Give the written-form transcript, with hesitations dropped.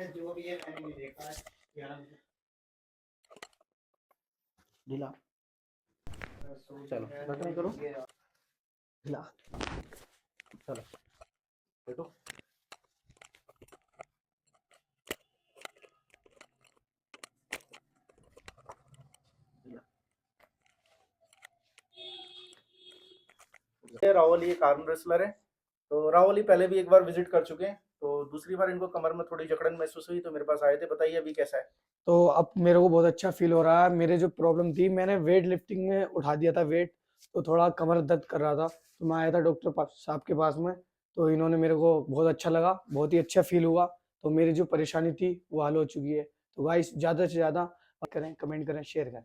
जो भी है मैंने नहीं देखा है यार। ढीला, चलो बटन करो, ढीला, चलो बैठो। राहुल ये आर्म रेसलर है, तो राहुल ही पहले भी एक बार विजिट कर चुके हैं, तो दूसरी बार इनको कमर में थोड़ी जकड़न महसूस हुई तो मेरे पास आए थे। बताइए अभी कैसा है? तो अब मेरे को बहुत अच्छा फील हो रहा है। मेरे जो प्रॉब्लम थी, मैंने वेट लिफ्टिंग में उठा दिया था वेट, तो थोड़ा कमर दर्द कर रहा था, तो मैं आया था डॉक्टर साहब के पास में, तो इन्होंने मेरे को बहुत अच्छा लगा, बहुत ही अच्छा फील हुआ, तो मेरी जो परेशानी थी वो हल हो चुकी है। तो गाइस ज़्यादा से ज़्यादा करें, कमेंट करें, शेयर करें।